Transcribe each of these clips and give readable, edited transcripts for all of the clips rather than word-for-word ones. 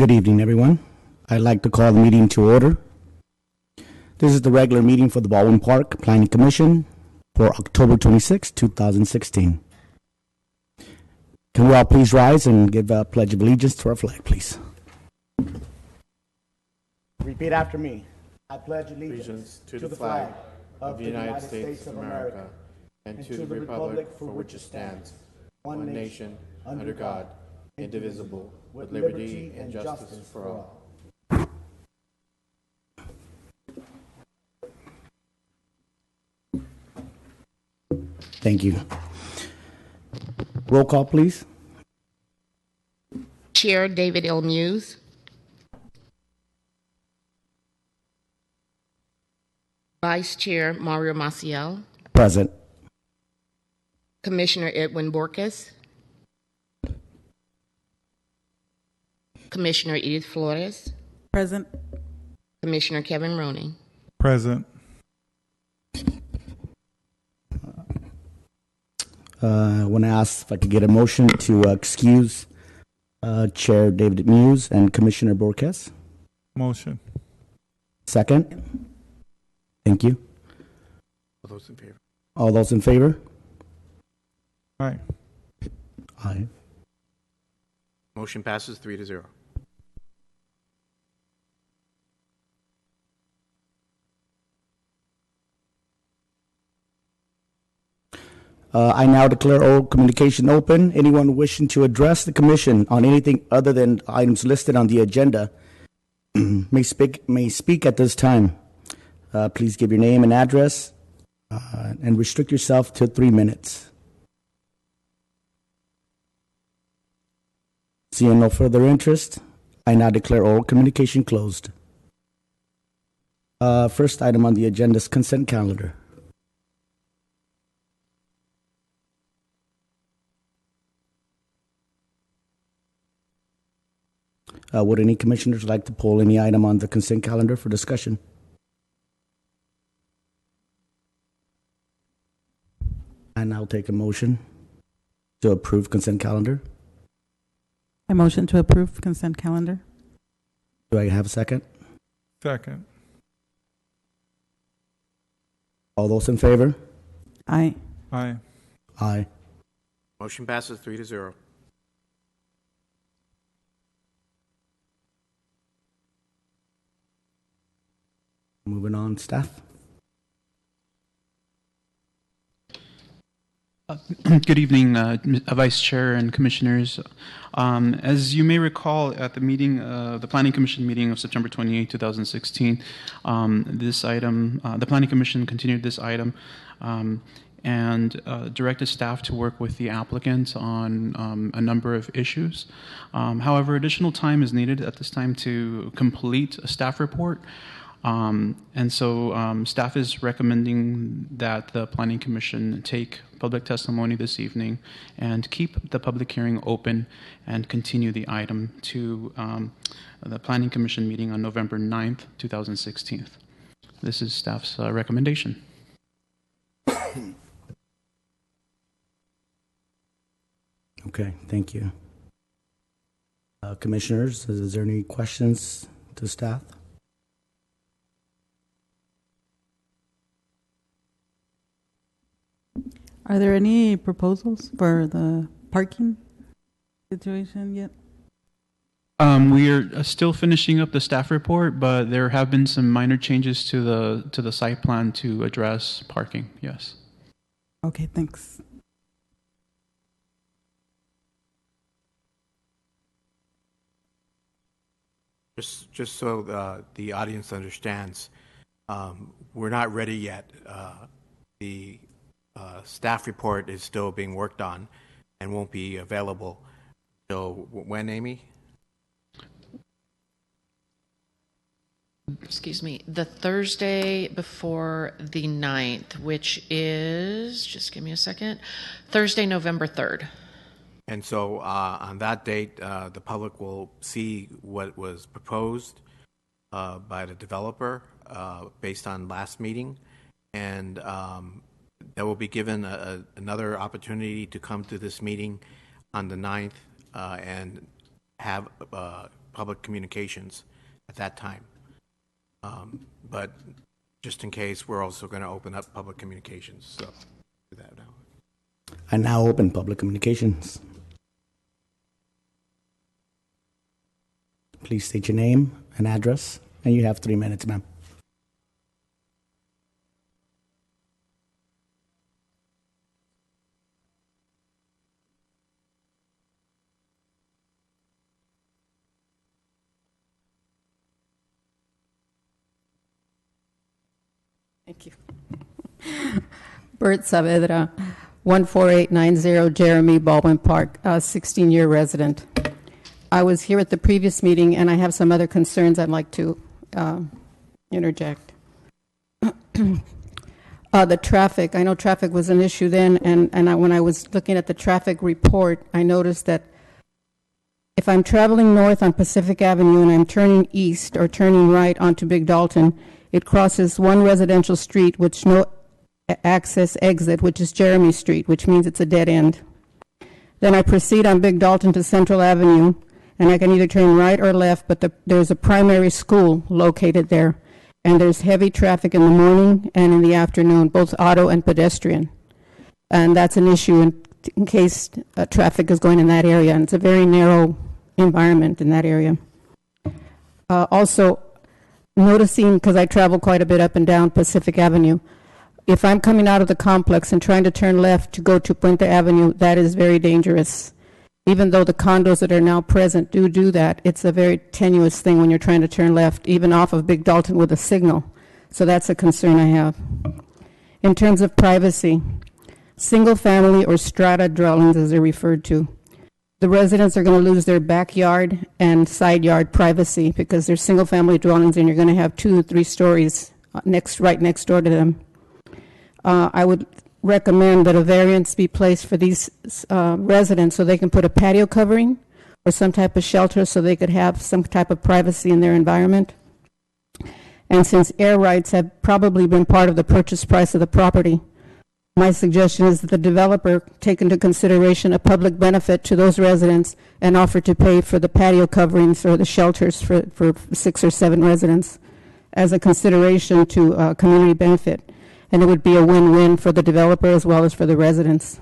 Good evening, everyone. I'd like to call the meeting to order. This is the regular meeting for the Baldwin Park Planning Commission for October 26, 2016. Can we all please rise and give a pledge of allegiance to our flag, please? Repeat after me. I pledge allegiance to the flag of the United States of America and to the republic for which it stands, one nation, under God, indivisible, with liberty and justice for all. Thank you. Roll call, please. Chair David L. Muse. Vice Chair Mario Maciel. Present. Commissioner Edwin Borges. Commissioner Edith Flores. Present. Commissioner Kevin Rooney. Present. I want to ask if I could get a motion to excuse Chair David Muse and Commissioner Borges. Motion. Second. Thank you. All those in favor? All those in favor? Aye. Aye. Motion passes 3-0. I now declare all communication open. Anyone wishing to address the commission on anything other than items listed on the agenda may speak at this time. Please give your name and address and restrict yourself to 3 minutes. Seeing no further interest, I now declare all communication closed. First item on the agenda is consent calendar. Would any commissioners like to pull any item on the consent calendar for discussion? And I'll take a motion to approve consent calendar. I motion to approve consent calendar. Do I have a second? Second. All those in favor? Aye. Aye. Aye. Motion passes 3-0. Moving on, staff. Good evening, Vice Chair and Commissioners. As you may recall, at the meeting, the Planning Commission meeting of September 28, 2016, this item, the Planning Commission continued this item and directed staff to work with the applicant on a number of issues. However, additional time is needed at this time to complete a staff report. And so staff is recommending that the Planning Commission take public testimony this evening and keep the public hearing open and continue the item to the Planning Commission meeting on November 9th, 2016. This is staff's recommendation. Okay, thank you. Commissioners, is there any questions to staff? Are there any proposals for the parking situation yet? We are still finishing up the staff report, but there have been some minor changes to the site plan to address parking. Yes. Okay, thanks. Just so the audience understands, we're not ready yet. The staff report is still being worked on and won't be available. So when, Amy? Excuse me, the Thursday before the 9th, which is, just give me a second, Thursday, November 3rd. And so on that date, the public will see what was proposed by the developer based on last meeting, and they will be given another opportunity to come to this meeting on the 9th and have public communications at that time. But just in case, we're also going to open up public communications. So do that now. I now open public communications. Please state your name and address, and you have 3 minutes, ma'am. Thank you. Bert Saavedra, 14890 Jeremy Baldwin Park, 16-year resident. I was here at the previous meeting, and I have some other concerns I'd like to interject. The traffic, I know traffic was an issue then, and when I was looking at the traffic report, I noticed that if I'm traveling north on Pacific Avenue and I'm turning east or turning right onto Big Dalton, it crosses one residential street with no access exit, which is Jeremy Street, which means it's a dead end. Then I proceed on Big Dalton to Central Avenue, and I can either turn right or left, but there's a primary school located there, and there's heavy traffic in the morning and in the afternoon, both auto and pedestrian. And that's an issue in case traffic is going in that area, and it's a very narrow environment in that area. Also, noticing, because I travel quite a bit up and down Pacific Avenue, if I'm coming out of the complex and trying to turn left to go to Puente Avenue, that is very dangerous. Even though the condos that are now present do that, it's a very tenuous thing when you're trying to turn left, even off of Big Dalton with a signal. So that's a concern I have. In terms of privacy, single family or strata dwellings, as they're referred to, the residents are going to lose their backyard and side yard privacy because they're single family dwellings and you're going to have 2 or 3 stories right next door to them. I would recommend that a variance be placed for these residents so they can put a patio covering or some type of shelter so they could have some type of privacy in their environment. And since air rights have probably been part of the purchase price of the property, my suggestion is that the developer take into consideration a public benefit to those residents and offer to pay for the patio coverings or the shelters for 6 or 7 residents as a consideration to community benefit. And it would be a win-win for the developer as well as for the residents.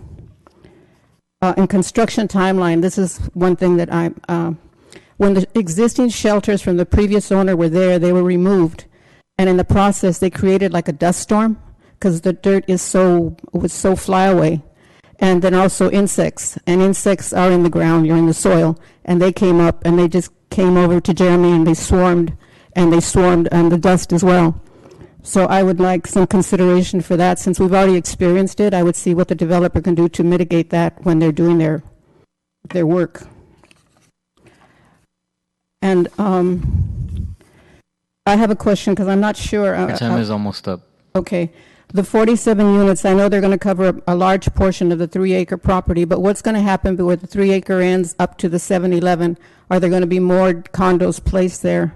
In construction timeline, this is one thing that when the existing shelters from the previous owner were there, they were removed. And in the process, they created like a dust storm because the dirt was so flyaway. And then also insects. And insects are in the ground, you're in the soil. And they came up and they just came over to Jeremy and they swarmed on the dust as well. So I would like some consideration for that. Since we've already experienced it, I would see what the developer can do to mitigate that when they're doing their work. And I have a question because I'm not sure. Your time is almost up. Okay. The 47 units, I know they're going to cover a large portion of the 3-acre property, but what's going to happen where the 3-acre ends up to the 7-Eleven? Are there going to be more condos placed there?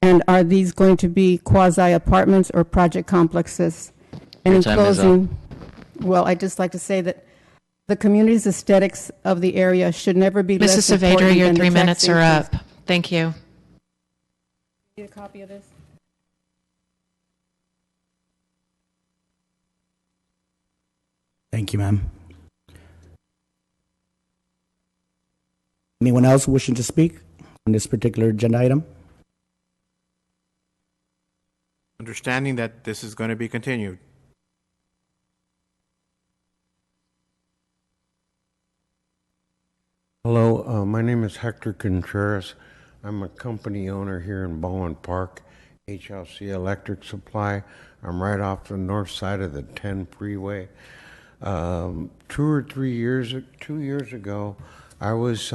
And are these going to be quasi-apartments or project complexes? And in closing, well, I'd just like to say that the community's aesthetics of the area should never be less Mrs. important Saavedra, your than the 3 minutes are tax up. Thank you. Need a copy of this? Thank you, ma'am. Anyone else wishing to speak on this particular agenda item? Understanding that this is going to be continued. Hello, my name is Hector Contreras. I'm a company owner here in Baldwin Park, HLC Electric Supply. I'm right off the north side of the 10 freeway. 2 years ago, I was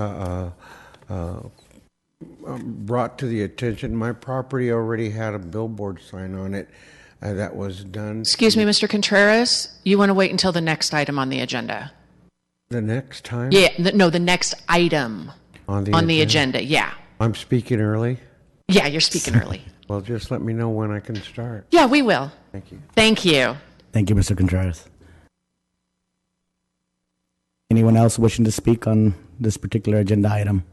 brought to the attention. My property already had a billboard sign on it that was done. Excuse me, Mr. Contreras, you want to wait until the next item on the agenda? The next time? Yeah, the next item on the agenda. Yeah. I'm speaking early? Yeah, you're speaking early. Well, just let me know when I can start. Yeah, we will. Thank you. Thank you. Thank you, Mr. Contreras. Anyone else wishing to speak on this particular agenda item?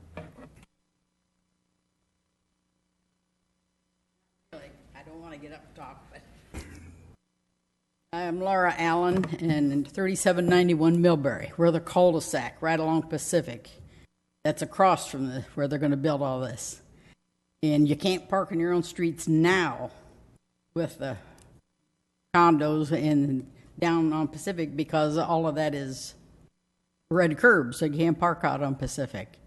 I'm Laura Allen, and 3791 Millbury. We're the cul-de-sac right along Pacific. That's across from where they're going to build all this. And you can't park in your own streets now with the condos and down on Pacific because all of that is red curbs, so you can't park out on Pacific.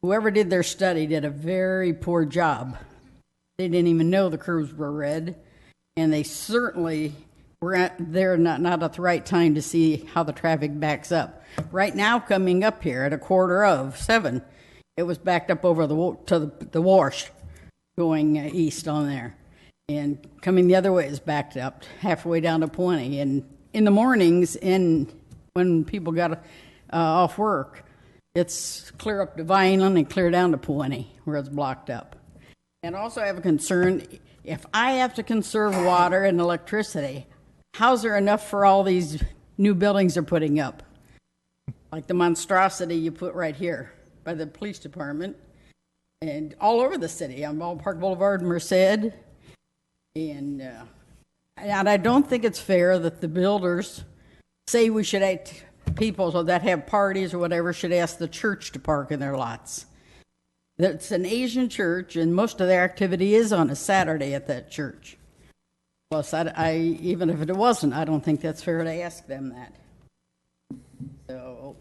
Whoever did their study did a very poor job. They didn't even know the curbs were red, and they certainly were there not at the right time to see how the traffic backs up. Right now, coming up here at 6:45, it was backed up over the wash going east on there. And coming the other way is backed up halfway down to 20. And in the mornings, and when people got off work, it's clear up to Vineland and clear down to 20 where it's blocked up. And also I have a concern, if I have to conserve water and electricity, how's there enough for all these new buildings they're putting up? Like the monstrosity you put right here by the police department and all over the city on Ballpark Boulevard, Merced. And I don't think it's fair that the builders say we should people that have parties or whatever should ask the church to park in their lots. It's an Asian church, and most of their activity is on a Saturday at that church. Plus, even if it wasn't, I don't think that's fair to ask them that. So,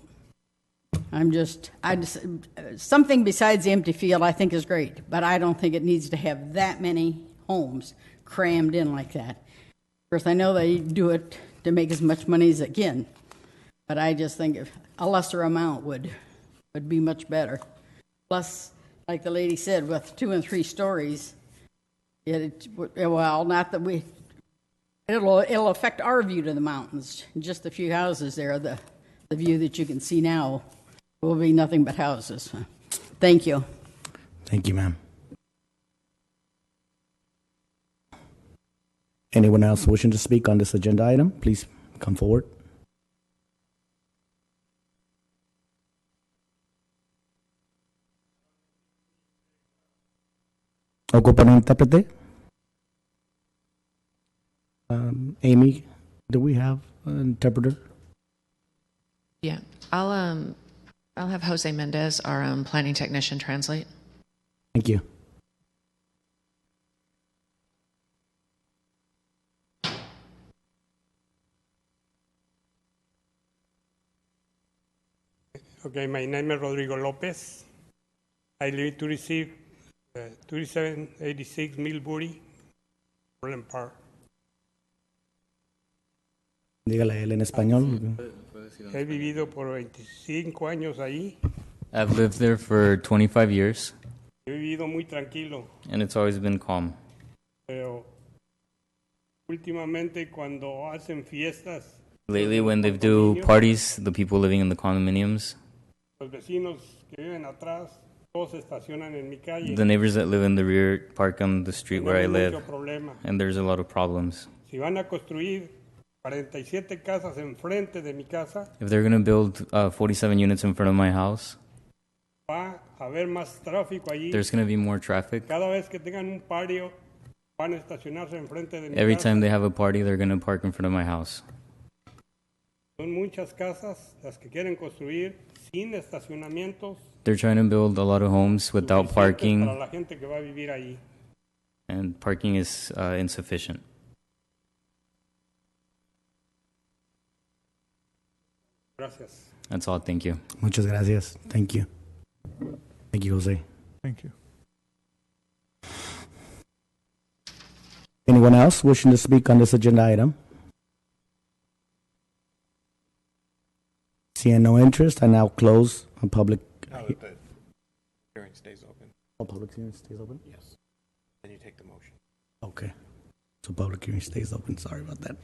something besides the empty field I think is great, but I don't think it needs to have that many homes crammed in like that. Of course, I know they do it to make as much money as they can, but I just think a lesser amount would be much better. Plus, like the lady said, with 2 and 3 stories, it'll affect our view to the mountains. Just a few houses there, the view that you can see now will be nothing but houses. Thank you. Thank you, ma'am. Anyone else wishing to speak on this agenda item, please come forward. ¿Ocupan un intérprete? Amy, do we have an interpreter? Yeah, I'll have Jose Mendez, our planning technician, translate. Thank you. Okay, my name is Rodrigo Lopez. I live to receive 3786 Millbury, Orland Park. Dígale él en español. He vivido por 25 años ahí. I've lived there for 25 years. He vivido muy tranquilo. And it's always been calm. Pero últimamente cuando hacen fiestas. Lately, when they do parties, the people living in the condominiums, Los vecinos que viven atrás, todos se estacionan en mi calle. the neighbors that live in the rear park on the street where I live, Problema. and there's a lot of problems. Si van a construir 47 casas enfrente de mi casa, If they're going to build 47 units in front of my house, va a haber más tráfico allí. there's going to be more traffic. Cada vez que tengan un patio, van a estacionarse enfrente de mi Every casa. time they have a party, they're going to park in front of my house. Son muchas casas las que quieren construir sin estacionamientos. They're trying to build a lot of homes without suficientes parking, para la gente que va a vivir ahí. and parking is insufficient. Gracias. That's all. Thank you. Muchas gracias. Thank you. Thank you, Jose. Thank you. Anyone else wishing to speak on this agenda item? Seeing no interest, I now close a public. Now that the hearing stays open. Oh, public hearing stays open? Yes. Then you take the motion. Okay. So public hearing stays open. Sorry about that.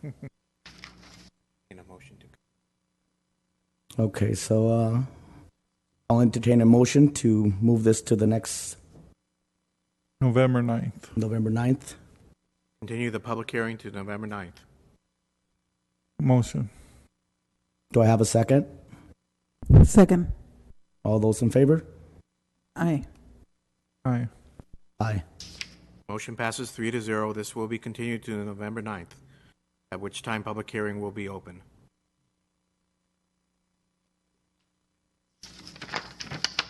In a motion to. Okay, so I'll entertain a motion to move this to the next November 9th. November 9th. Continue the public hearing to November 9th. Motion. Do I have a second? Second. All those in favor? Aye. Aye. Aye. Motion passes 3-0. This will be continued to November 9th. at which time public hearing will be open.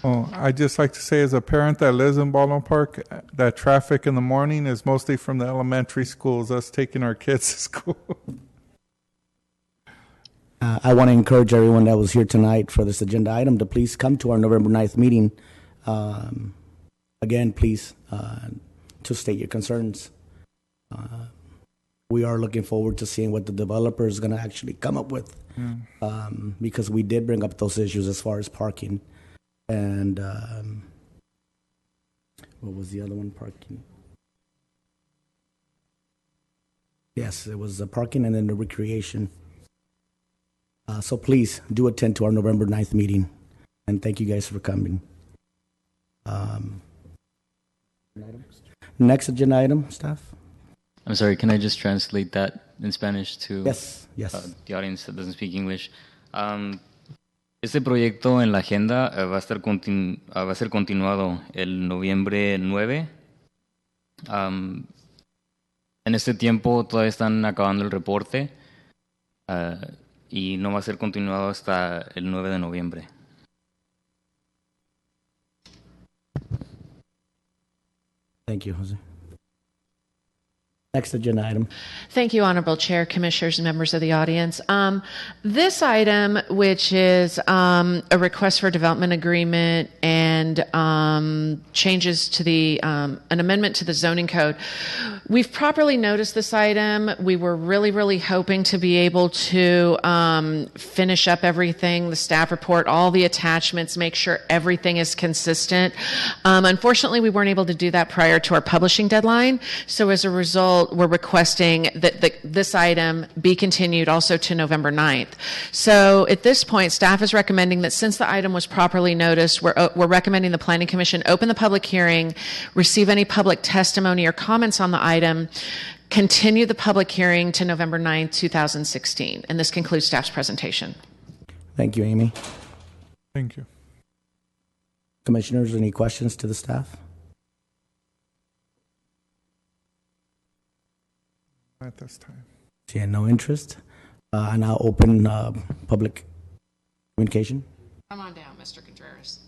Oh, I'd just like to say, as a parent that lives in Baldwin Park, that traffic in the morning is mostly from the elementary schools, us taking our kids to school. I want to encourage everyone that was here tonight for this agenda item to please come to our November 9th meeting. Again, please, to state your concerns. We are looking forward to seeing what the developer is going to actually come up with, because we did bring up those issues as far as parking. And what was the other one? Parking. Yes, it was the parking and then the recreation. So please do attend to our November 9th meeting. And thank you guys for coming. Next agenda item, staff? I'm sorry, can I just translate that in Spanish to Yes. the audience that doesn't speak English? Este proyecto en la agenda va a ser continuado el noviembre 9. En este tiempo todavía están acabando el reporte y no va a ser continuado hasta el 9 de noviembre. Thank you, Jose. Next agenda item. Thank you, Honorable Chair, Commissioners, and members of the audience. This item, which is a request for development agreement and changes to an amendment to the zoning code, we've properly noticed this item. We were really hoping to be able to finish up everything, the staff report, all the attachments, make sure everything is consistent. Unfortunately, we weren't able to do that prior to our publishing deadline. So as a result, we're requesting that this item be continued also to November 9th. So at this point, staff is recommending that since the item was properly noticed, we're recommending the Planning Commission open the public hearing, receive any public testimony or comments on the item, continue the public hearing to November 9th, 2016. And this concludes staff's presentation. Thank you, Amy. Thank you. Commissioners, any questions to the staff? At this time. Yeah, no interest. I now open public communication. Come on down, Mr. Contreras.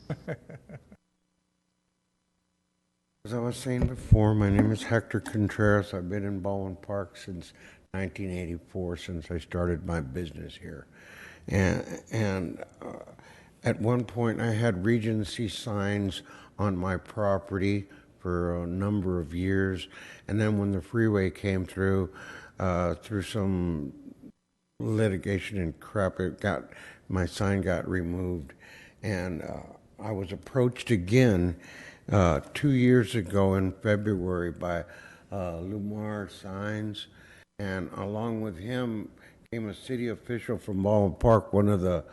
As I was saying before, my name is Hector Contreras. I've been in Baldwin Park since 1984, since I started my business here. And at one point, I had Regency signs on my property for a number of years, and then when the freeway came through some litigation and crap, my sign got removed, and I was approached again 2 years ago in February by Lumar Signs, and along with him came a city official from Baldwin Park, one of the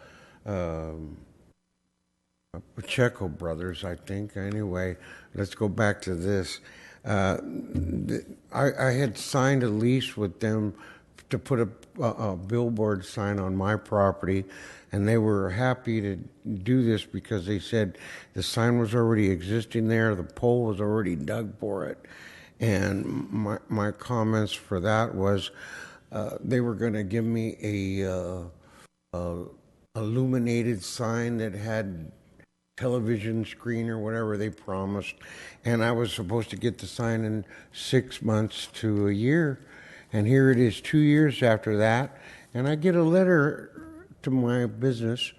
Pacheco brothers, I think. Anyway, let's go back to this. I had signed a lease with them to put a billboard sign on my property, and they were happy to do this because they said the sign was already existing there, the pole was already dug for it, and my comments for that was they were going to give me a illuminated sign that had television screen or whatever they promised, and I was supposed to get the sign in 6 months to a year, and here it is 2 years after that, and I get a letter to my business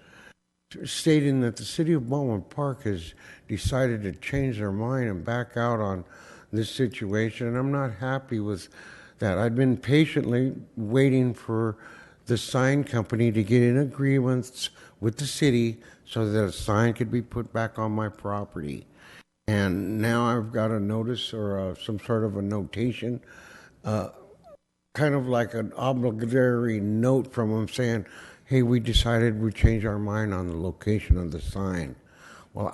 stating that the city of Baldwin Park has decided to change their mind and back out on this situation, and I'm not happy with that. I've been patiently waiting for the sign company to get in agreements with the city so that a sign could be put back on my property. And now I've got a notice or some sort of a notation, kind of like an obligatory note from them saying, hey, we decided we changed our mind on the location of the sign. Well,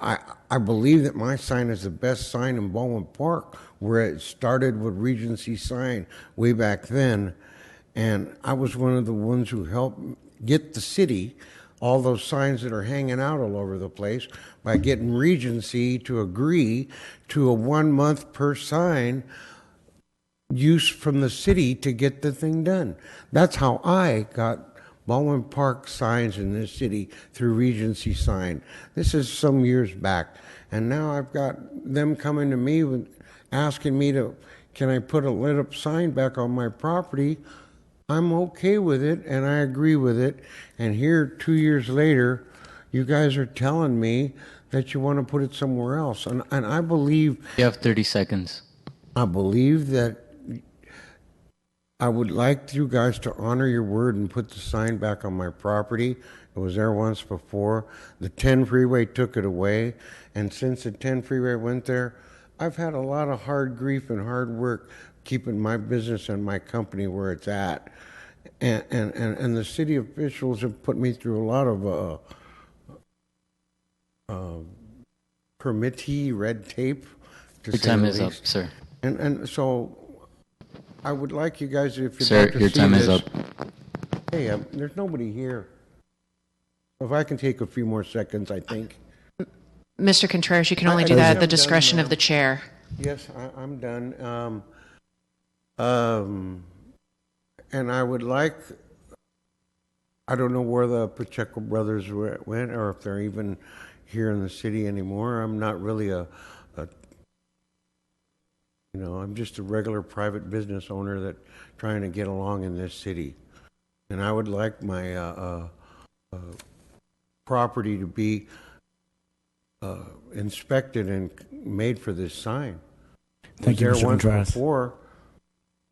I believe that my sign is the best sign in Baldwin Park, where it started with Regency sign way back then. And I was one of the ones who helped get the city all those signs that are hanging out all over the place by getting Regency to agree to a 1 month per sign use from the city to get the thing done. That's how I got Baldwin Park signs in this city through Regency Sign. This is some years back. And now I've got them coming to me with asking me to, can I put a lit up sign back on my property? I'm okay with it and I agree with it. And here 2 years later, you guys are telling me that you want to put it somewhere else. And I believe, You have 30 seconds. I believe that I would like you guys to honor your word and put the sign back on my property. It was there once before. The 10 freeway took it away. And since the 10 freeway went there, I've had a lot of hard grief and hard work keeping my business and my company where it's at. And the city officials have put me through a lot of permittee red tape. To Your say time the is up, least. sir. And so I would like you guys, if you'd Sir, like to your see time this, is up. Hey, there's nobody here. If I can take a few more seconds, I think. Mr. Contreras, you can only I do that at am the done, discretion of ma'am. the chair. Yes, I'm done. And I would like, I don't know where the Pacheco brothers went or if they're even here in the city anymore. I'm not really I'm just a regular private business owner that trying to get along in this city. And I would like my property to be inspected and made for this sign. Thank you, It was Mr. there once Contreras. before,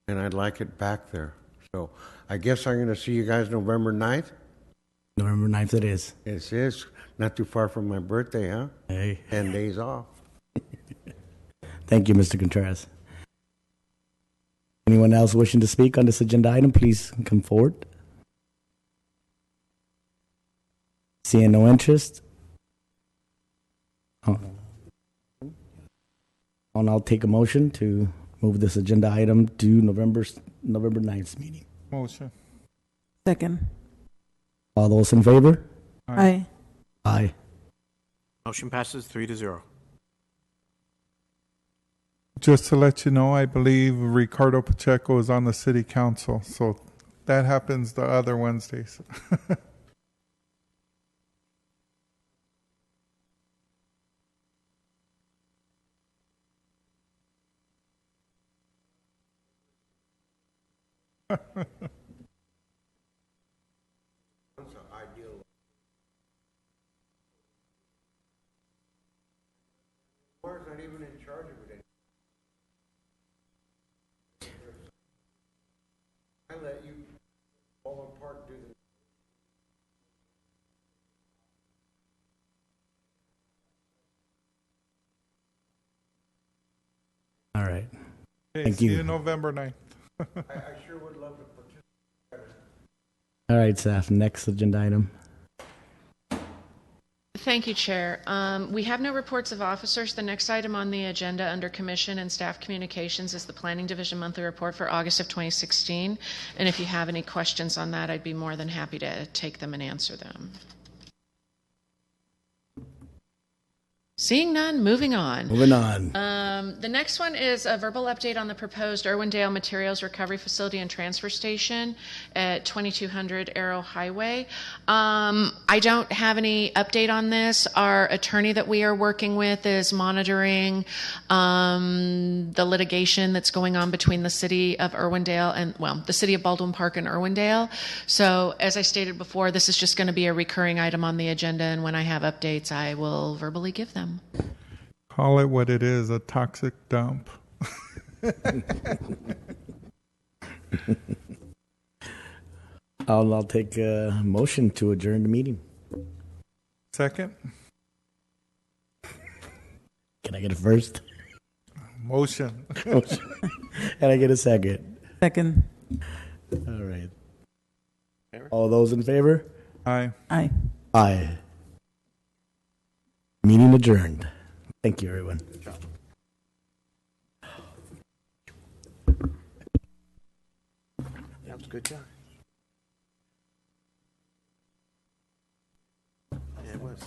and I'd like it back there. So I guess I'm going to see you guys November 9th. November 9th it is. It is not too far from my birthday, huh? Hey. 10 days off. Thank you, Mr. Contreras. Anyone else wishing to speak on this agenda item, please come forward. Seeing no interest. I'll take a motion to move this agenda item to November 9th meeting. Motion. Second. All those in favor? Aye. Aye. Motion passes 3-0. Just to let you know, I believe Ricardo Pacheco is on the city council, so that happens the other Wednesdays. Laura's not even in charge of it anymore. I let you all apart do the. All right. Okay, Thank see you. you November 9th. I sure would love to participate. All right, staff. Next agenda item. Thank you, Chair. We have no reports of officers. The next item on the agenda under Commission and Staff Communications is the Planning Division Monthly Report for August of 2016. And if you have any questions on that, I'd be more than happy to take them and answer them. Seeing none, moving on. Moving on. The next one is a verbal update on the proposed Irwindale Materials Recovery Facility and Transfer Station at 2200 Arrow Highway. I don't have any update on this. Our attorney that we are working with is monitoring the litigation that's going on between the city of Irwindale and, well, the city of Baldwin Park and Irwindale. So as I stated before, this is just going to be a recurring item on the agenda, and when I have updates, I will verbally give them. Call it what it is, a toxic dump. I'll take a motion to adjourn the meeting. Second? Can I get a first? Motion. Can I get a second? Second. All right. All those in favor? Aye. Aye. Aye. Meeting adjourned. Thank you, everyone. That was a good job. Yeah, it was.